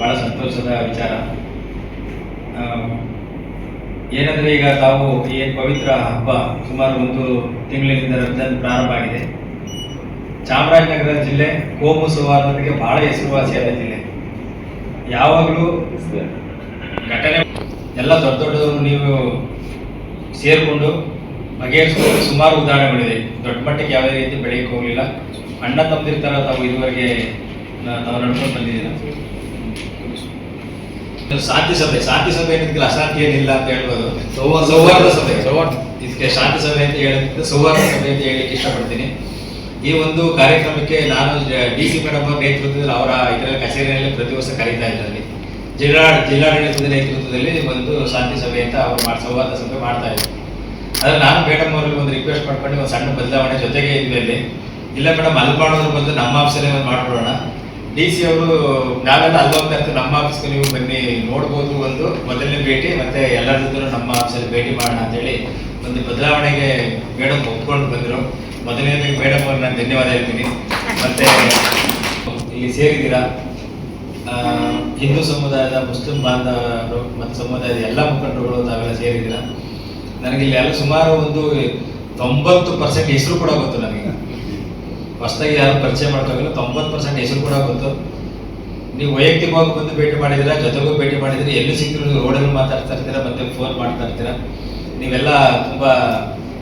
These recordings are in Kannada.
ಭಾಳ ಸಂತೋಷದ ವಿಚಾರ. ಏನಂದರೆ ಈಗ ತಾವು ಏನು ಪವಿತ್ರ ಹಬ್ಬ ಸುಮಾರು 1 ತಿಂಗಳಿನಿಂದ ರಂಜಾನ್ ಪ್ರಾರಂಭ ಆಗಿದೆ. ಚಾಮರಾಜನಗರ ಜಿಲ್ಲೆ ಕೋಮು ಸೌಹಾರ್ದತೆಗೆ ಭಾಳ ಹೆಸರುವಾಸಿಯಾದ ಜಿಲ್ಲೆ. ಯಾವಾಗಲೂ ಘಟನೆ ಎಲ್ಲ ದೊಡ್ಡ ದೊಡ್ಡವರು ನೀವು ಸೇರಿಕೊಂಡು ಬಗೆಹರಿಸಿಕೊಂಡು ಸುಮಾರು ಉದಾಹರಣೆಗಳಿದೆ. ದೊಡ್ಡ ಮಟ್ಟಕ್ಕೆ ಯಾವುದೇ ರೀತಿ ಬೆಳೆಯಕ್ಕೆ ಹೋಗಲಿಲ್ಲ. ಅಣ್ಣ ತಮ್ಮದಿರ ಥರ ತಾವು ಇದುವರೆಗೆ ತಾವು ನಡ್ಕೊಂಡು ಬಂದಿದ್ದೀರ. ಶಾಂತಿ ಸಭೆ ಏನಂತಿಲ್ಲ, ಅಶಾಂತಿ ಏನಿಲ್ಲ ಅಂತ ಹೇಳ್ಬೋದು. ಸೌಹಾರ್ದ ಸಭೆ, ಇದಕ್ಕೆ ಶಾಂತಿ ಸಭೆ ಅಂತ ಹೇಳಿದ್ರೆ ಸೌಹಾರ್ದ ಸಭೆ ಅಂತ ಹೇಳಲಿಕ್ಕೆ ಇಷ್ಟಪಡ್ತೀನಿ. ಈ ಒಂದು ಕಾರ್ಯಕ್ರಮಕ್ಕೆ ನಾನು DC ಮೇಡಮ್ ಅವರ ನೇತೃತ್ವದಲ್ಲಿ ಅವರ ಇದರ ಕಚೇರಿಯಲ್ಲಿ ಪ್ರತಿ ವರ್ಷ ಕರೀತಾ ಇದ್ದಾರೆ. ಜಿಲ್ಲಾಡಳಿತದ ನೇತೃತ್ವದಲ್ಲಿ ಒಂದು ಶಾಂತಿ ಸಭೆ ಅಂತ ಅವರು ಸೌಹಾರ್ದ ಸಭೆ ಮಾಡ್ತಾ ಇದ್ದಾರೆ. ಆದರೆ ನಾನು ಮೇಡಮ್ ಅವರಿಗೆ ಒಂದು ರಿಕ್ವೆಸ್ಟ್ ಮಾಡ್ಕೊಂಡು ಒಂದು ಸಣ್ಣ ಬದಲಾವಣೆ ಜೊತೆಗೆ ಇದ್ವಿ ಅಲ್ಲಿ. ಇಲ್ಲ ಮೇಡಮ್, ಅಲ್ಲಿ ಮಾಡೋದ್ರ ಬಂದು ನಮ್ಮ ಆಫೀಸಲ್ಲೇ ಒಂದು ಮಾಡ್ಬಿಡೋಣ. DC ಅವರು ನಾವೆಲ್ಲ ಅಲ್ಲಿ ಹೋಗ್ತಾ ಇರ್ತೀವಿ, ನಮ್ಮ ಆಫೀಸ್ಗೆ ನೀವು ಬನ್ನಿ ನೋಡ್ಬೋದು. ಒಂದು ಮೊದಲನೇ ಭೇಟಿ ಮತ್ತೆ ಎಲ್ಲರ ಜೊತೆ ನಮ್ಮ ಆಫೀಸಲ್ಲಿ ಭೇಟಿ ಮಾಡೋಣ ಅಂತೇಳಿ ಒಂದು ಬದಲಾವಣೆಗೆ ಮೇಡಮ್ ಒಪ್ಕೊಂಡು ಬಂದರು. ಮೊದಲನೇದಾಗಿ ಮೇಡಮ್ ಅವ್ರಿಗೆ ನಾನು ಧನ್ಯವಾದ ಹೇಳ್ತೀನಿ. ಮತ್ತೆ ಇಲ್ಲಿ ಸೇರಿದ್ದೀರಾ ಹಿಂದೂ ಸಮುದಾಯದ, ಮುಸ್ಲಿಂ ಬಾಂಧವರು ಮತ್ತು ಸಮುದಾಯದ ಎಲ್ಲ ಮುಖಂಡರುಗಳು ತಾವೆಲ್ಲ ಸೇರಿದ್ದೀರಾ. ನನಗೆ ಇಲ್ಲಿ ಎಲ್ಲ ಸುಮಾರು ಒಂದು 90% ಹೆಸರು ಕೂಡ ಗೊತ್ತು. ನನಗೆ ಹೊಸದಾಗಿ ಯಾರು ಪರಿಚಯ ಮಾಡ್ಕೋಗಿಲ್ಲ, 90% ಹೆಸರು ಕೂಡ ಗೊತ್ತು. ನೀವು ವೈಯಕ್ತಿಕವಾಗಿ ಬಂದು ಭೇಟಿ ಮಾಡಿದ್ದೀರಾ, ಜೊತೆಗೂ ಭೇಟಿ ಮಾಡಿದ್ದೀರಿ, ಎಲ್ಲಿ ಸಿಕ್ಕರು ನೀವು ರೋಡಲ್ಲಿ ಮಾತಾಡ್ತಾ ಇರ್ತೀರಾ, ಮತ್ತೆ ಫೋನ್ ಮಾಡ್ತಾ ಇರ್ತೀರಾ. ನೀವೆಲ್ಲ ತುಂಬಾ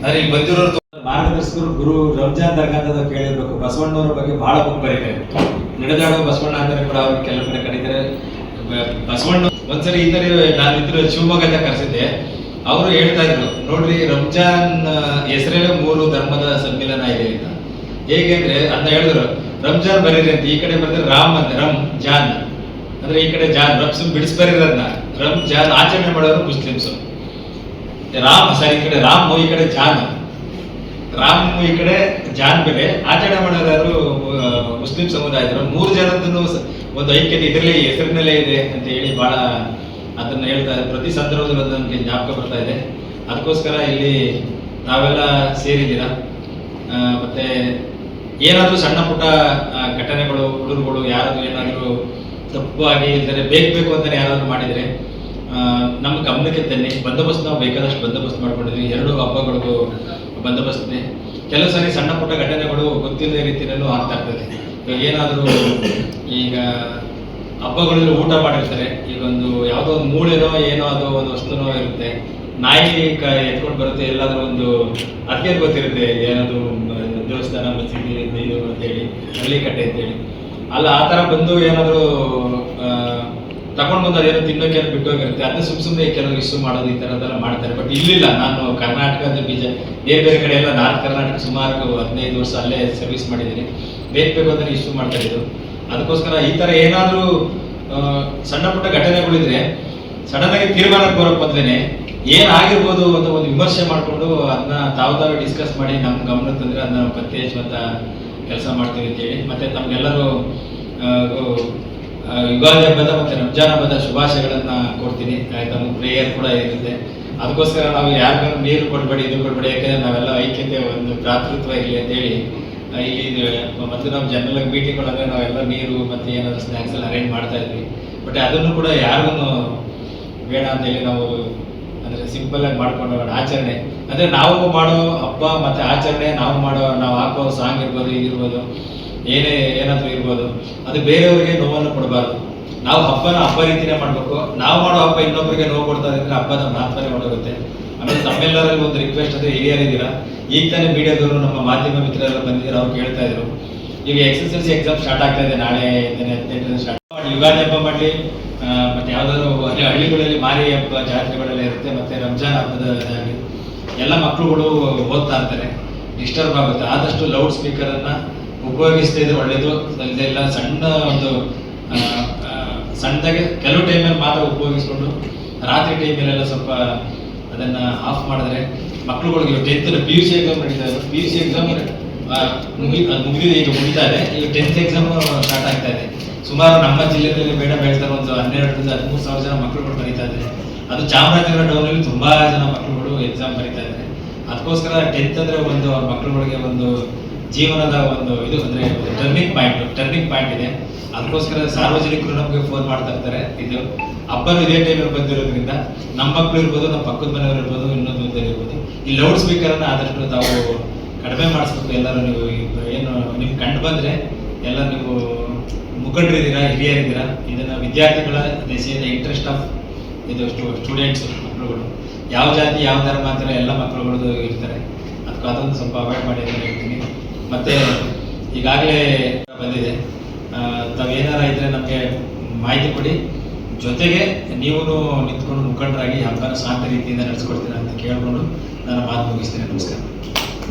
ಅಂದ್ರೆ ಇಲ್ಲಿ ಬಂದಿರೋರು ಮಾರ್ಗದರ್ಶಕರು ಗುರು ರಂಜಾನ್ ದರ್ಗಾದ ಕೇಳಿರ್ಬೇಕು. ಬಸವಣ್ಣವರ ಬಗ್ಗೆ ಬಹಳ ಬುಕ್ ಬರೀತಾರೆ. ನಡೆದಾಡುವ ಬಸವಣ್ಣ ಅಂತಾರೆ ಕೂಡ ಅವ್ರಿಗೆ ಕೆಲವು ಕಡೆ ಕರೀತಾರೆ. ಬಸವಣ್ಣ ಒಂದ್ಸರಿ ಈ ತರ ನಾನು ಇದ್ರು ಶಿವಮೊಗ್ಗದ ಕರೆಸಿದ್ದೆ. ಅವರು ಹೇಳ್ತಾ ಇದ್ರು, ನೋಡ್ರಿ ರಂಜಾನ್ ಹೆಸರಲ್ಲೇ 3 ಧರ್ಮದ ಸಮ್ಮಿಲನ ಇದೆ ಅಂತ. ಹೇಗೆ ಅಂದ್ರೆ ಅದನ್ನ ಹೇಳಿದ್ರು, ರಂಜಾನ್ ಬರೀರಿ ಅಂತ. ಈ ಕಡೆ ಬರೆದ್ರೆ ರಾಮ್ ಅಂತ, ರಮ್ ಜಾನ್ ಅಂದ್ರೆ ಈ ಕಡೆ ಜಾನ್ ರಮ್ಸ್ ಬಿಡಿಸ್ ಬರೀರದ್ನ. ರಮ್ ಜಾನ್ ಆಚರಣೆ ಮಾಡೋರು ಮುಸ್ಲಿಮ್ಸ್. ರಾಮ್ ಈ ಕಡೆ ರಾಮ್, ಈ ಕಡೆ ಜಾನ್. ರಾಮ್ ಈ ಕಡೆ ಜಾನ್ ಬೆಲೆ ಆಚರಣೆ ಮಾಡೋರು ಮುಸ್ಲಿಂ ಸಮುದಾಯದವರು. 3 ಜನದನ್ನು ಒಂದು ಐಕ್ಯತೆ ಇದರಲ್ಲಿ ಹೆಸರಿನಲ್ಲೇ ಇದೆ ಅಂತ ಹೇಳಿ ಬಹಳ ಅದನ್ನ ಹೇಳ್ತಾ ಇದೆ. ಪ್ರತಿ ಸಂದರ್ಭದಲ್ಲಿ ಅದು ನಮಗೆ ಜ್ಞಾಪಕ ಬರ್ತಾ ಇದೆ. ಅದಕ್ಕೋಸ್ಕರ ಇಲ್ಲಿ ನಾವೆಲ್ಲ ಸೇರಿದ್ದೀರಾ. ಮತ್ತೆ ಏನಾದರೂ ಸಣ್ಣ ಪುಟ್ಟ ಘಟನೆಗಳು, ಹುಡುಗರುಗಳು ಯಾರಾದರೂ ಏನಾದರೂ ತಪ್ಪಾಗಿ ಇಲ್ದರೆ ಬೇಕು ಅಂತಾನೆ ಯಾರಾದರೂ ಮಾಡಿದರೆ ನಮ್ಮ ಗಮನಕ್ಕೆ ತನ್ನಿ. ಬಂದೋಬಸ್ತ್ ನಾವು ಬೇಕಾದಷ್ಟು ಬಂದೋಬಸ್ತ್ ಮಾಡ್ಕೊಂಡಿದ್ವಿ. 2 ಹಬ್ಬಗಳಿಗೂ ಬಂದೋಬಸ್ತ್ ಇದೆ. ಕೆಲವು ಸಾರಿ ಸಣ್ಣ ಪುಟ್ಟ ಘಟನೆಗಳು ಗೊತ್ತಿಲ್ಲದ ರೀತಿಯಲ್ಲೂ ಆಗ್ತಾ ಇರ್ತದೆ. ಇವಾಗ ಏನಾದರೂ ಈಗ ಹಬ್ಬಗಳಲ್ಲಿ ಊಟ ಮಾಡಿರ್ತಾರೆ, ಈಗ ಒಂದು ಯಾವುದೋ ಒಂದು ಮೂಳೆನೋ ಏನೋ ಅದು ಒಂದು ವಸ್ತುನೋ ಇರುತ್ತೆ, ನಾಯಿ ಎತ್ಕೊಂಡು ಬರುತ್ತೆ, ಎಲ್ಲಾದ್ರೂ ಒಂದು ಅದಕ್ಕೆ ಗೊತ್ತಿರುತ್ತೆ ಏನಾದ್ರು ದೇವಸ್ಥಾನ ಮಸೀದಿ ಇದು ಅಂತೇಳಿ, ಹಳ್ಳಿಕಟ್ಟೆ ಅಂತೇಳಿ. ಅಲ್ಲ ಆ ಥರ ಬಂದು ಏನಾದರೂ ತಗೊಂಡು ಬಂದು ಅದೇನೋ ತಿನ್ನೋಕೆ ಬಿಟ್ಟೋಗಿರುತ್ತೆ. ಅದನ್ನ ಸುಮ್ಮನೆ ಕೆಲವರು ಇಶ್ಯೂ ಮಾಡೋದು ಈ ಥರದ್ದೆಲ್ಲ ಮಾಡ್ತಾರೆ. ಬಟ್ ಇಲ್ಲಿಲ್ಲ. ನಾನು ಕರ್ನಾಟಕದ ಬೇರೆ ಕಡೆ ಎಲ್ಲ ನಾರ್ತ್ ಕರ್ನಾಟಕ ಸುಮಾರು 15 ವರ್ಷ ಅಲ್ಲೇ ಸರ್ವಿಸ್ ಮಾಡಿದ್ದೀನಿ. ಬೇಕು ಅಂತ ಇಶ್ಯೂ ಮಾಡ್ತಾ ಇದ್ರು. ಅದಕ್ಕೋಸ್ಕರ ಈ ಥರ ಏನಾದರೂ ಸಣ್ಣ ಪುಟ್ಟ ಘಟನೆಗಳಿದ್ರೆ ಸಡನ್ ಆಗಿ ತೀರ್ಮಾನಕ್ಕೆ ಬರೋ ಬದಲೇನೆ ಏನಾಗಿರ್ಬೋದು ಅಂತ ಒಂದು ವಿಮರ್ಶೆ ಮಾಡಿಕೊಂಡು ಅದನ್ನ ತಾವೇ ಡಿಸ್ಕಸ್ ಮಾಡಿ ನಮ್ಮ ಗಮನಕ್ಕೆ ತಂದರೆ ಅದನ್ನ ನಾವು ಪತ್ತೆ ಹಚ್ಚುವಂಥ ಕೆಲಸ ಮಾಡ್ತೀವಿ ಅಂತೇಳಿ. ಮತ್ತೆ ತಮಗೆಲ್ಲರೂ ಯುಗಾದಿ ಹಬ್ಬದ ಮತ್ತು ರಂಜಾನ್ ಹಬ್ಬದ ಶುಭಾಶಯಗಳನ್ನು ಕೊಡ್ತೀನಿ. ತಮ್ಮ ಪ್ರೇಯರ್ ಕೂಡ ಇರುತ್ತೆ. ಅದಕ್ಕೋಸ್ಕರ ನಾವು ಯಾರಿಗೂ ನೀರು ಕೊಡಬೇಡಿ, ಇದು ಕೊಡಬೇಡಿ, ಯಾಕಂದರೆ ನಾವೆಲ್ಲ ಐಕ್ಯತೆ, ಒಂದು ಭ್ರಾತೃತ್ವ ಇರಲಿ ಅಂತೇಳಿ ಇಲ್ಲಿ ಮತ್ತು ನಾವು ಜನರಲ್ ಮೀಟಿಂಗ್ಗಳಂದರೆ ನಾವೆಲ್ಲ ನೀರು ಮತ್ತು ಏನಾದರೂ ಸ್ನ್ಯಾಕ್ಸ್ ಎಲ್ಲ ಅರೇಂಜ್ ಮಾಡ್ತಾ ಇದ್ವಿ. ಬಟ್ ಅದನ್ನು ಕೂಡ ಯಾರಿಗೂ ಬೇಡ ಅಂತೇಳಿ ನಾವು ಅಂದರೆ ಸಿಂಪಲ್ ಆಗಿ ಮಾಡ್ಕೊಂಡು ಆಚರಣೆ ಅಂದರೆ ನಾವು ಮಾಡೋ ಹಬ್ಬ ಮತ್ತು ಆಚರಣೆ, ನಾವು ಹಾಕೋ ಸಾಂಗ್ ಇರ್ಬೋದು, ಇದಿರ್ಬೋದು, ಏನಾದರೂ ಇರ್ಬೋದು, ಅದು ಬೇರೆಯವರಿಗೆ ನೋವನ್ನು ಕೊಡಬಾರ್ದು. ನಾವು ಹಬ್ಬ ರೀತಿನೇ ಮಾಡಬೇಕು. ನಾವು ಮಾಡೋ ಹಬ್ಬ ಇನ್ನೊಬ್ಬರಿಗೆ ನೋವು ಕೊಡ್ತಾ ಇದ್ರೆ ಹಬ್ಬದ ಮಹತ್ವನೇ ಹೊರಗುತ್ತೆ. ಆಮೇಲೆ ತಮ್ಮೆಲ್ಲರಲ್ಲಿ ಒಂದು ರಿಕ್ವೆಸ್ಟ್ ಅಂದರೆ, ಹಿರಿಯರಿದ್ದೀರಾ, ಈಗ ತಾನೇ ಮೀಡಿಯಾದವರು ನಮ್ಮ ಮಾಧ್ಯಮ ಮಿತ್ರರೆಲ್ಲ ಬಂದಿದ್ದಾರೆ, ಅವ್ರು ಕೇಳ್ತಾ ಇದ್ರು. ಈಗ SSLC ಎಕ್ಸಾಮ್ ಸ್ಟಾರ್ಟ್ ಆಗ್ತಾ ಇದೆ, ನಾಳೆ 18 ಸ್ಟಾರ್ಟ್ ಮಾಡಿ. ಯುಗಾದಿ ಹಬ್ಬ ಮಾಡಲಿ, ಮತ್ತೆ ಯಾವುದಾದ್ರು ಹಳ್ಳಿಗಳಲ್ಲಿ ಮಾರಿ ಹಬ್ಬ ಜಾತ್ರೆಗಳೆಲ್ಲ ಇರುತ್ತೆ, ಮತ್ತೆ ರಂಜಾನ್ ಹಬ್ಬದಾಗಲಿ ಎಲ್ಲ ಮಕ್ಕಳುಗಳು ಓದ್ತಾ ಇರ್ತಾರೆ, ಡಿಸ್ಟರ್ಬ್ ಆಗುತ್ತೆ. ಆದಷ್ಟು ಲೌಡ್ ಸ್ಪೀಕರನ್ನು ಉಪಯೋಗಿಸ್ತಾ ಇದ್ರೆ ಒಳ್ಳೇದು. ಇದೆಲ್ಲ ಸಣ್ಣದಾಗೆ ಕೆಲವು ಟೈಮಲ್ಲಿ ಮಾತ್ರ ಉಪಯೋಗಿಸ್ಕೊಂಡು ರಾತ್ರಿ ಟೈಮಲ್ಲೆಲ್ಲ ಸ್ವಲ್ಪ ಅದನ್ನು ಆಫ್ ಮಾಡಿದ್ರೆ ಮಕ್ಕಳುಗಳಿಗೆ 10th PUC ಎಕ್ಸಾಮ್ ನಡೀತಾ ಇದೆ. PUC ಎಕ್ಸಾಮ್ ಮುಗಿದಿದೆ, ಈಗ ಮುಗಿತಾ ಇದೆ. ಈಗ 10th ಎಕ್ಸಾಮ್ ಸ್ಟಾರ್ಟ್ ಆಗ್ತಾ ಇದೆ. ಸುಮಾರು ನಮ್ಮ ಜಿಲ್ಲೆಯಲ್ಲಿ ಮೇಡಮ್ ಹೇಳ್ತಾರೆ, ಒಂದು 12,000 to 13,000 ಜನ ಮಕ್ಕಳುಗಳು ಬರೀತಾ ಇದ್ದಾರೆ. ಅದು ಚಾಮರಾಜನಗರ ಟೌನಲ್ಲಿ ತುಂಬಾ ಜನ ಮಕ್ಕಳುಗಳು ಎಕ್ಸಾಮ್ ಬರೀತಾ ಇದ್ದಾರೆ. ಅದಕ್ಕೋಸ್ಕರ 10th ಅಂದರೆ ಒಂದು ಅವ್ರ ಮಕ್ಕಳುಗಳಿಗೆ ಒಂದು ಜೀವನದ ಒಂದು ಇದು ಅಂದರೆ ಟರ್ನಿಂಗ್ ಪಾಯಿಂಟ್ ಇದೆ. ಅದಕ್ಕೋಸ್ಕರ ಸಾರ್ವಜನಿಕರು ನಮಗೆ ಫೋನ್ ಮಾಡ್ತಾ ಇರ್ತಾರೆ. ಇದು ಹಬ್ಬನು ಇದೇ ಟೈಮಲ್ಲಿ ಬಂದಿರೋದ್ರಿಂದ ನಮ್ಮ ಮಕ್ಕಳು ಇರ್ಬೋದು, ನಮ್ಮ ಪಕ್ಕದ ಮನೆಯವರು ಇರ್ಬೋದು, ಇನ್ನೊಂದು ಇರ್ಬೋದು, ಈ ಲೌಡ್ ಸ್ಪೀಕರನ್ನು ಆದಷ್ಟು ತಾವು ಕಡಿಮೆ ಮಾಡಿಸ್ಬೇಕು. ಎಲ್ಲರೂ ನೀವು ಏನು ನಿಮ್ಗೆ ಕಂಡು ಬಂದರೆ ಎಲ್ಲ ನೀವು ಮುಖಂಡರಿದ್ದೀರಾ, ಹಿರಿಯರಿದ್ದೀರಾ, ಇದನ್ನು ವಿದ್ಯಾರ್ಥಿಗಳ ದೇಶದ ಇಂಟ್ರೆಸ್ಟ್ ಆಫ್ ಇದು ಸ್ಟೂಡೆಂಟ್ಸ್ ಮಕ್ಕಳುಗಳು ಯಾವ ಜಾತಿ ಯಾವ ಧರ್ಮ ಅಂತಾರೆ ಎಲ್ಲ ಮಕ್ಕಳುಗಳು ಇರ್ತಾರೆ. ಅದೊಂದು ಸ್ವಲ್ಪ ಅವಾಯ್ಡ್ ಮಾಡಿ ಅಂತ ಹೇಳ್ತೀನಿ. ಮತ್ತು ಈಗಾಗಲೇ ಬಂದಿದೆ, ತಾವೇನಾರ ಇದ್ದರೆ ನಮಗೆ ಮಾಹಿತಿ ಕೊಡಿ. ಜೊತೆಗೆ ನೀವು ನಿಂತ್ಕೊಂಡು ಮುಖಂಡರಾಗಿ ಹಬ್ಬನ ಶಾಂತ ರೀತಿಯಿಂದ ನಡೆಸ್ಕೊಡ್ತೀರಾ ಅಂತ ಕೇಳಿಕೊಂಡು ನಾನು ಮಾತು ಮುಗಿಸ್ತೇನೆ. ನಮಸ್ಕಾರ.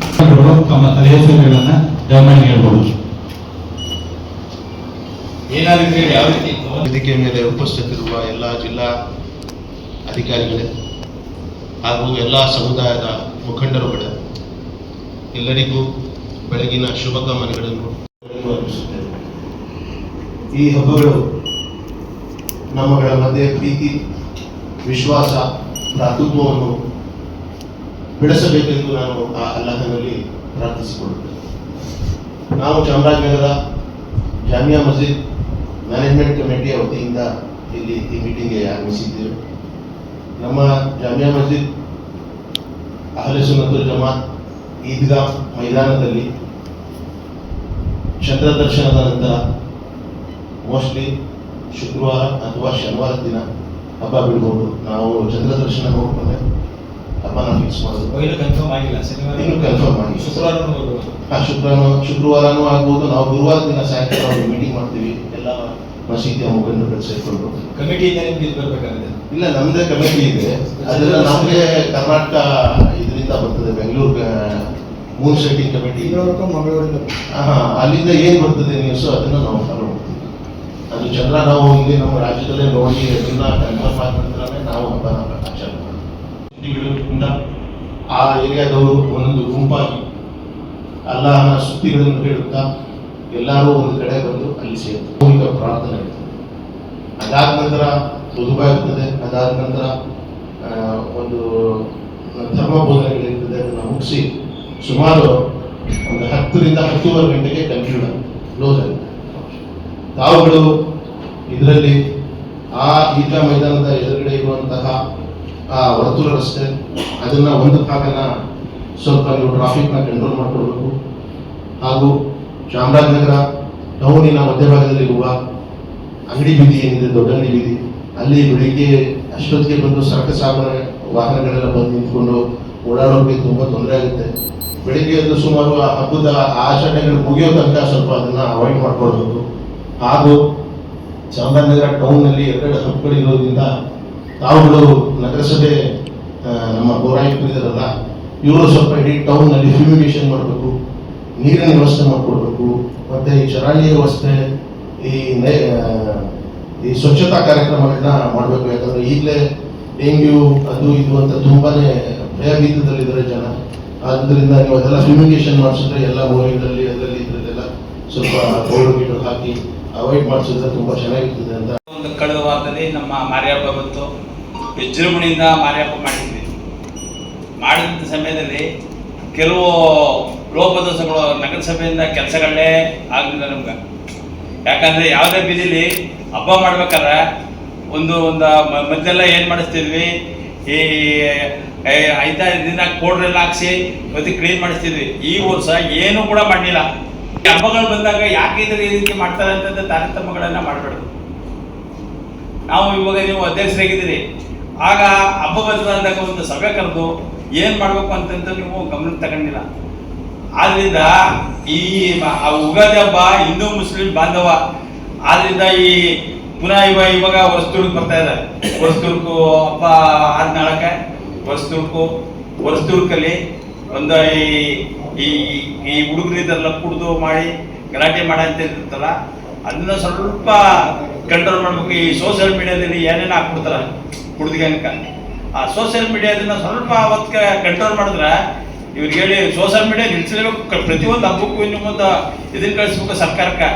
ತಮ್ಮ ಸಲಹೆಗಳನ್ನು ದಯಮಾಡಿ ಹೇಳ್ಬೋದು. ಏನಾದರೂ ಯಾವ ರೀತಿ ವೇದಿಕೆ ಮೇಲೆ ಉಪಸ್ಥಿತರಿರುವ ಎಲ್ಲ ಜಿಲ್ಲಾ ಅಧಿಕಾರಿಗಳೇ ಹಾಗೂ ಎಲ್ಲ ಸಮುದಾಯದ ಮುಖಂಡರುಗಳೇ, ಎಲ್ಲರಿಗೂ ಬೆಳಗಿನ ಶುಭಕಾಮನೆಗಳನ್ನು ಅರ್ಪಿಸುತ್ತೇನೆ. ಈ ಹಬ್ಬಗಳು ನಮ್ಮಗಳ ಮಧ್ಯೆ ಪ್ರೀತಿ, ವಿಶ್ವಾಸ, ಭ್ರಾತೃತ್ವವನ್ನು ಬೆಳೆಸಬೇಕೆಂದು ನಾನು ಆ ಅಲ್ಲಾಹನಲ್ಲಿ ಪ್ರಾರ್ಥಿಸಿಕೊಳ್ಳುತ್ತೇನೆ. ನಾವು ಚಾಮರಾಜನಗರ ಜಾಮಿಯಾ ಮಸ್ಜಿದ್ ಮ್ಯಾನೇಜ್ಮೆಂಟ್ ಕಮಿಟಿಯ ವತಿಯಿಂದ ಇಲ್ಲಿ ಈ ಮೀಟಿಂಗ್ಗೆ ಆಗಮಿಸಿದ್ದೇವೆ. ನಮ್ಮ ಜಾಮಿಯಾ ಮಸ್ಜಿದ್ ಅಹ್ಲೆ ಸುನ್ನತುಲ್ ಜಮಾತ್ ಈದ್ಗಾ ಮೈದಾನದಲ್ಲಿ ಚಂದ್ರ ದರ್ಶನದ ನಂತರ ಮೋಸ್ಟ್ಲಿ ಶುಕ್ರವಾರ ಅಥವಾ ಶನಿವಾರ ದಿನ ಹಬ್ಬ ಬಿಡ್ಬೋದು. ನಾವು ಚಂದ್ರ ದರ್ಶನ ನೋಡ್ಕೊಂಡೆ ಹಬ್ಬನ ಫಿಕ್ಸ್ ಮಾಡೋದು. ಇನ್ನೂ ಕನ್ಫರ್ಮ್ ಆಗಿಲ್ಲ. ಶುಕ್ರವಾರನೂ ಆಗ್ಬೋದು. ನಾವು ಗುರುವಾರ ದಿನ ಸಾಯಂಕಾಲ ಒಂದು ಮೀಟಿಂಗ್ ಮಾಡ್ತೀವಿ, ಎಲ್ಲ ಮಸೀದಿಯ ಮುಖಂಡರು ಸೇರ್ಕೊಂಡು. ಕಮಿಟಿಯಿಂದ ನಿಮ್ಗೆ ಇದು ಬರಬೇಕಾಗಿದೆ? ಇಲ್ಲ, ನಮ್ಮದೇ ಕಮಿಟಿ ಇದೆ. ಅದೆಲ್ಲ ನಮಗೆ ಕರ್ನಾಟಕ ಇದರಿಂದ ಬರ್ತದೆ, ಬೆಂಗಳೂರು ಮೂನ್ ಸೆಟ್ಟಿಂಗ್ ಕಮಿಟಿ, ಅಲ್ಲಿಂದ ಏನು ಬರ್ತದೆ ನ್ಯೂಸು ಅದನ್ನು ನಾವು ಫಾಲೋ ಮಾಡ್ತೀವಿ. ಅದು ಚಂದ್ರ ನಾವು ಇಲ್ಲಿ ನಮ್ಮ ರಾಜ್ಯದಲ್ಲೇ ನೋಡಿ ಅದನ್ನ ಕನ್ಫರ್ಮ್ ಆದ ನಂತರನೇ ನಾವು ಹಬ್ಬನ ಆಚರಣೆ ಮಾಡ್ತೀವಿ. ಆ ಏರಿಯಾದವರು ಒಂದೊಂದು ಗುಂಪಾಗಿ ಅಲ್ಲಾಹನ ಸುದ್ದಿಗಳನ್ನು ಹೇಳುತ್ತಾ ಎಲ್ಲರೂ ಒಂದು ಕಡೆ ಬಂದು ಅಲ್ಲಿ ಸೇರ್ತಾರೆ. ಪ್ರಾರ್ಥನೆ ಇರ್ತದೆ. ಅದಾದ ನಂತರ ದುದುಬಾ ಇರ್ತದೆ. ಅದಾದ ನಂತರ ಒಂದು ಧರ್ಮ ಬೋಧನೆಗಳಿರ್ತದೆ. ಅದನ್ನು ಮುಗಿಸಿ ಸುಮಾರು ಒಂದು 10ರಿಂದ 10:30 ಗಂಟೆಗೆ ಕ್ಲೋಸ್ ಆಗುತ್ತೆ. ತಾವುಗಳು ಇದರಲ್ಲಿ ಆ ಈದ್ಗಾ ಮೈದಾನದ ಎದುರುಗಡೆ ಇರುವಂತಹ ಆ ವರ್ತುಲ ರಸ್ತೆ, ಅದನ್ನ ಒಂದು ಭಾಗನ ಸ್ವಲ್ಪ ನೀವು ಟ್ರಾಫಿಕ್ನ ಕಂಟ್ರೋಲ್ ಮಾಡಿಕೊಡ್ಬೇಕು. ಹಾಗೂ ಚಾಮರಾಜನಗರ ಟೌನಿನ ಮಧ್ಯಭಾಗದಲ್ಲಿರುವ ಅಂಗಡಿ ಬೀದಿ ಏನಿದೆ, ದೊಡ್ಡ ಅಂಗಡಿ ಬೀದಿ, ಅಲ್ಲಿ ಬೆಳಿಗ್ಗೆ ಅಷ್ಟೊತ್ತಿಗೆ ಬಂದು ಸರಕು ಸಾಗಣೆ ವಾಹನಗಳೆಲ್ಲ ಬಂದು ನಿಂತ್ಕೊಂಡು ಓಡಾಡೋರಿಗೆ ತುಂಬ ತೊಂದರೆ ಆಗುತ್ತೆ. ಬೆಳಿಗ್ಗೆ ಎದ್ದು ಸುಮಾರು ಆ ಹಬ್ಬದ ಆಚರಣೆಗಳು ಮುಗಿಯೋ ತನಕ ಸ್ವಲ್ಪ ಅದನ್ನ ಅವಾಯ್ಡ್ ಮಾಡ್ಕೊಳ್ಬೇಕು. ಹಾಗೂ ಚಾಮರಾಜನಗರ ಟೌನ್ನಲ್ಲಿ 2 ಹಬ್ಗಳಿರೋದ್ರಿಂದ ತಾವುಗಳು ನಗರಸಭೆ ನಮ್ಮ ಪೌರಾಯುಕ್ತರಿದ್ದಾರಲ್ಲ, ಇವರು ಸ್ವಲ್ಪ ಇಡೀ ಟೌನ್ನಲ್ಲಿ ಫ್ಯೂಮಿಗೇಷನ್ ಮಾಡಬೇಕು, ನೀರಿನ ವ್ಯವಸ್ಥೆ ಮಾಡಿಕೊಡ್ಬೇಕು, ಮತ್ತು ಈ ಚರಂಡಿ ವ್ಯವಸ್ಥೆ, ಈ ಸ್ವಚ್ಛತಾ ಕಾರ್ಯಕ್ರಮಗಳನ್ನ ಮಾಡಬೇಕು. ಯಾಕಂದರೆ ಈಗಲೇ ಡೆಂಗ್ಯೂ ಅದು ಇದು ಅಂತ ತುಂಬಾನೇ ಭಯಭೀತದಲ್ಲಿದ್ದಾರೆ ಜನ. ಆದ್ದರಿಂದ ನೀವು ಅದೆಲ್ಲ ಫ್ಯೂಮಿಗೇಷನ್ ಮಾಡಿಸಿದ್ರೆ ಎಲ್ಲ ಮೂವಿಗಳಲ್ಲಿ ಅದರಲ್ಲಿ ಇದರಲ್ಲೆಲ್ಲ ಸ್ವಲ್ಪ ಪೌಡರ್ ಹಾಕಿ ಅವಾಯ್ಡ್ ಮಾಡಿಸಿದ್ರೆ ತುಂಬ ಚೆನ್ನಾಗಿರ್ತದೆ ಅಂತ. ಒಂದು ಕಳೆದ ವಾರದಲ್ಲಿ ನಮ್ಮ ಮಾರಿಹಬ್ಬ ಬಂತು. ವಿಜೃಂಭಣೆಯಿಂದ ಮಾರಿಹಬ್ಬ ಮಾಡಿದ್ವಿ. ಮಾಡಿದಂಥ ಸಮಯದಲ್ಲಿ ಕೆಲವು ಲೋಪದೋಷಗಳು ನಗರಸಭೆಯಿಂದ ಕೆಲಸಗಳೇ ಆಗಲಿಲ್ಲ ನಮ್ಗೆ. ಯಾಕಂದರೆ ಯಾವುದೇ ಬೀದಿಲಿ ಹಬ್ಬ ಮಾಡ್ಬೇಕಾದ್ರೆ ಒಂದು ಮದ್ದೆಲ್ಲ ಏನು ಮಾಡಿಸ್ತಿದ್ವಿ, ಈ 5 ದಿನ ಪೌಡ್ರೆಲ್ಲ ಹಾಕ್ಸಿ ಮತ್ತೆ ಕ್ಲೀನ್ ಮಾಡಿಸ್ತಿದ್ವಿ. ಈ ವರ್ಷ ಏನೂ ಕೂಡ ಮಾಡಲಿಲ್ಲ. ಹಬ್ಬಗಳು ಬಂದಾಗ ಯಾಕೆ ಈ ರೀತಿ ಮಾಡ್ತಾರೆ ಅಂತಂದ ತಾರತಮ್ಯಗಳನ್ನು ಮಾಡಬೇಡ್ದು. ನಾವು ಇವಾಗ ನೀವು ಅಧ್ಯಕ್ಷರಾಗಿದ್ದೀರಿ, ಆಗ ಹಬ್ಬ ಬಂದಾಗ ಒಂದು ಸಭೆ ಕರೆದು ಏನು ಮಾಡಬೇಕು ಅಂತಂತ ನೀವು ಗಮನಕ್ಕೆ ತಗೊಂಡಿಲ್ಲ. ಆದ್ದರಿಂದ ಈ ಉಗಾದಿ ಹಬ್ಬ ಹಿಂದೂ ಮುಸ್ಲಿಂ ಬಾಂಧವ. ಆದ್ದರಿಂದ ಈ ಪುನಃ ಇವಾಗ ಹೊಸದುರ್ಗ ಬರ್ತಾ ಇದೆ. ಹೊಸದುರ್ಗು ಹಬ್ಬ ಆದ ನಾಳಕ್ಕೆ ಹೊಸದುರ್ಗಲ್ಲಿ ಒಂದು ಈ ಹುಡುಗರಿದ್ದೆಲ್ಲ ಕುಡಿದು ಮಾಡಿ ಗಲಾಟೆ ಮಾಡಂತ ಇರ್ತಲ್ಲ, ಅದನ್ನ ಸ್ವಲ್ಪ ಕಂಟ್ರೋಲ್ ಮಾಡ್ಬೇಕು. ಈ ಸೋಷಿಯಲ್ ಮೀಡಿಯಾದಲ್ಲಿ ಏನೇನು ಹಾಕ್ಬಿಡ್ತಾರ ಹುಡುಗನಕ, ಆ ಸೋಷಿಯಲ್ ಮೀಡಿಯಾದನ್ನ ಸ್ವಲ್ಪ ಅವತ್ತು ಕಂಟ್ರೋಲ್ ಮಾಡಿದ್ರೆ ಇವ್ರಿಗೆ ಹೇಳಿ ಸೋಷಿಯಲ್ ಮೀಡಿಯಾ ನಿಲ್ಸಲೇಬೇಕು. ಪ್ರತಿಯೊಂದು ಹಬ್ಬಕ್ಕೂ ಇನ್ನು ಮುಂದೆ ಇದನ್ನ ಕಳಿಸ್ಬೇಕು ಸರ್ಕಾರಕ್ಕೆ.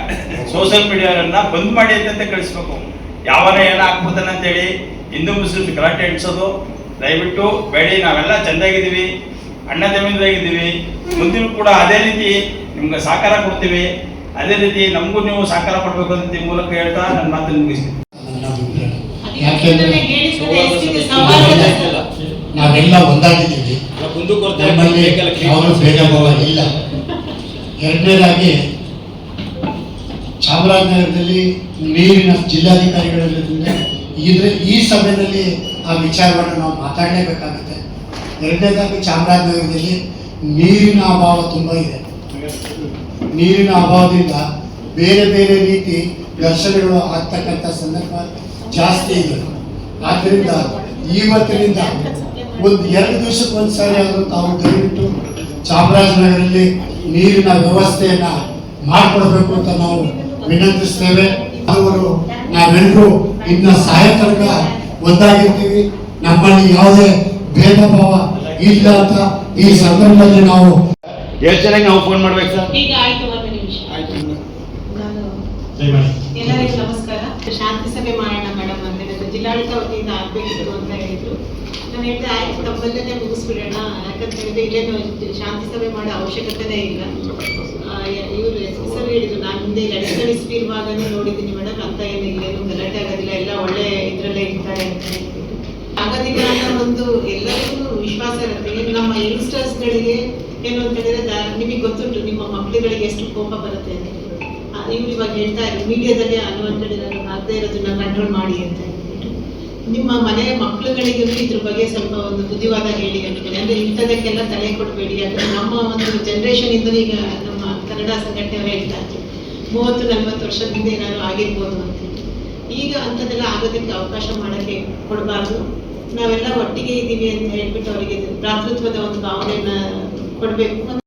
ಸೋಷಿಯಲ್ ಮೀಡಿಯಾನ ಬಂದ್ ಮಾಡಿ ಅಂತಂತೆ ಕಳಿಸ್ಬೇಕು. ಯಾವನ ಏನೋ ಹಾಕ್ಬಿಡ್ತಾನೆ ಅಂತೇಳಿ ಹಿಂದೂ ಮುಸ್ಲಿಮ್ಸ್ ಗಲಾಟೆ ಇಡ್ಸೋದು ದಯವಿಟ್ಟು ಬೇಡಿ. ನಾವೆಲ್ಲ ಚೆಂದಾಗಿದ್ದೀವಿ, ಅಣ್ಣ ತಮ್ಮಂದಿರಾಗಿದ್ದೀವಿ. ಮುಂದಿನ ಕೂಡ ಅದೇ ರೀತಿ ನಿಮ್ಗೆ ಸಹಕಾರ ಕೊಡ್ತೀವಿ. ಅದೇ ರೀತಿ ನಮಗೂ ನೀವು ಸಹಕಾರ ಕೊಡಬೇಕು ಅಂತ ಈ ಮೂಲಕ ಹೇಳ್ತಾ ನನ್ನ ಮಾತನ್ನು ಮುಗಿಸ್ತೀನಿ. ಯಾಕೆಂದ್ರೆ ನಾವೆಲ್ಲ ಒಂದಾಗಿದ್ದೀವಿ, ನಮ್ಮಲ್ಲಿ ಯಾವುದೇ ಭೇದ ಭಾವ ಇಲ್ಲ. ಎರಡನೇದಾಗಿ ಚಾಮರಾಜನಗರದಲ್ಲಿ ನೀರಿನ ಜಿಲ್ಲಾಧಿಕಾರಿಗಳಿರೋದ್ರಿಂದ ಈ ಸಭೆಯಲ್ಲಿ ಆ ವಿಚಾರವನ್ನು ನಾವು ಮಾತಾಡಲೇಬೇಕಾಗುತ್ತೆ. ಎರಡನೇದಾಗಿ ಚಾಮರಾಜನಗರದಲ್ಲಿ ನೀರಿನ ಅಭಾವ ತುಂಬ ಇದೆ. ನೀರಿನ ಅಭಾವದಿಂದ ಬೇರೆ ಬೇರೆ ರೀತಿ ಘರ್ಷಣೆಗಳು ಆಗ್ತಕ್ಕಂಥ ಸಂದರ್ಭ ಜಾಸ್ತಿ ಇದೆ. ಆದ್ದರಿಂದ ಇವತ್ತಿನಿಂದ ಒಂದು 2 ದಿವಸಕ್ಕೊಂದ್ಸಾರಿ ಆದರೂ ತಾವು ದಯವಿಟ್ಟು ಚಾಮರಾಜನಗರದಲ್ಲಿ ನೀರಿನ ವ್ಯವಸ್ಥೆಯನ್ನು ಮಾಡಿಕೊಡ್ಬೇಕು ಅಂತ ನಾವು ವಿನಂತಿಸ್ತೇವೆ. ಅವರು ನಾವೆಲ್ಲರೂ ಇನ್ನು ಸಾಯಂಕಾಲ ಒಂದಾಗಿರ್ತೀವಿ, ನಮ್ಮಲ್ಲಿ ಯಾವುದೇ ಭೇದ ಭಾವ ಇಲ್ಲ ಅಂತ ಈ ಸಂದರ್ಭದಲ್ಲಿ ನಾವು ಎಷ್ಟು ಚೆನ್ನಾಗಿ ನಾವು ಫೋನ್ ಮಾಡ್ಬೇಕು ಸರ್. ಈಗ ಆಯ್ತು, ಒಂದು ನಿಮಿಷ. ನಾನು ಎಲ್ಲರಿಗೂ ನಮಸ್ಕಾರ. ಶಾಂತಿ ಸಭೆ ಮಾಡೋಣ ಮೇಡಮ್ ಅಂತ ಹೇಳಿದ್ರು, ಜಿಲ್ಲಾಡಳಿತ ವತಿಯಿಂದ ಆಗ್ಬೇಕಿತ್ತು ಅಂತ ಹೇಳಿದ್ರು. ನಾನು ಹೇಳಿದೆ ಆಯ್ತು, ತಮ್ಮಲ್ಲೇ ಮುಗಿಸ್ಬಿಡೋಣ, ಯಾಕಂತ ಹೇಳಿದ್ರೆ ಇಲ್ಲೇನು ಶಾಂತಿ ಸಭೆ ಮಾಡೋ ಅವಶ್ಯಕತೆನೇ ಇಲ್ಲ. ಇವರು ಸರ್ ಹೇಳಿದ್ರು, ನಾನು ಹಿಂದೆ ಎಲೆಕ್ಷನ್ ಹಿಸ್ಟ್ರಿ ಇರುವಾಗನೇ ನೋಡಿದ್ದೀನಿ ಮೇಡಮ್, ಅಂತ ಏನು ಇಲ್ಲೇನು ಗಲಾಟೆ ಆಗೋದಿಲ್ಲ, ಎಲ್ಲ ಒಳ್ಳೆ ಇದರಲ್ಲೇ ಇರ್ತಾರೆ ಅಂತ ಹೇಳಿದ್ರು. ಆಗೋದಿಲ್ಲ ಅನ್ನೋ ಒಂದು ಎಲ್ಲರಿಗೂ ವಿಶ್ವಾಸ ಇರುತ್ತೆ. ಈಗ ನಮ್ಮ ಯಂಗ್ಸ್ಟರ್ಸ್ಗಳಿಗೆ ಏನು ಅಂತ ಹೇಳಿದ್ರೆ, ನಿಮಗೆ ಗೊತ್ತುಂಟು ನಿಮ್ಮ ಮಕ್ಕಳುಗಳಿಗೆ ಎಷ್ಟು ಕೋಪ ಬರುತ್ತೆ ಅಂತ. ಇವ್ರು ಇವಾಗ ಹೇಳ್ತಾ ಇದ್ರು ಮೀಡಿಯಾದಲ್ಲಿ ಅನ್ವಾಂಟೆಡ್ ಆಗದೆ ಇರೋದನ್ನ ಕಂಟ್ರೋಲ್ ಮಾಡಿ ಅಂತ ಹೇಳ್ಬಿಟ್ಟು, ನಿಮ್ಮ ಮನೆ ಮಕ್ಕಳುಗಳಿಗೆ ಇದ್ರ ಬಗ್ಗೆ ಸ್ವಲ್ಪ ಒಂದು ಬುದ್ಧಿವಾದ ಹೇಳಿ ಅಂದ್ಕೊಳ್ಳಿ. ಅಂದ್ರೆ ಇಂಥದಕ್ಕೆಲ್ಲ ತಲೆ ಕೊಡಬೇಡಿ. ಯಾಕಂದ್ರೆ ನಮ್ಮ ಒಂದು ಜನರೇಷನ್ ಇಂದ ಈಗ ನಮ್ಮ ಕನ್ನಡ ಸಂಘಟನೆಯವರು ಹೇಳ್ತಾ ಇದ್ರು 30-40 ವರ್ಷದಿಂದ ಏನಾದ್ರು ಆಗಿರ್ಬೋದು ಅಂತ. ಈಗ ಅಂಥದ್ದೆಲ್ಲ ಆಗೋದಕ್ಕೆ ಅವಕಾಶ ಮಾಡೋಕ್ಕೆ ಕೊಡಬಾರ್ದು. ನಾವೆಲ್ಲ ಒಟ್ಟಿಗೆ ಇದ್ದೀವಿ ಅಂತ ಹೇಳ್ಬಿಟ್ಟು ಅವರಿಗೆ ಭ್ರಾತೃತ್ವದ ಒಂದು ಭಾವನೆಯನ್ನ ಕೊಡಬೇಕು.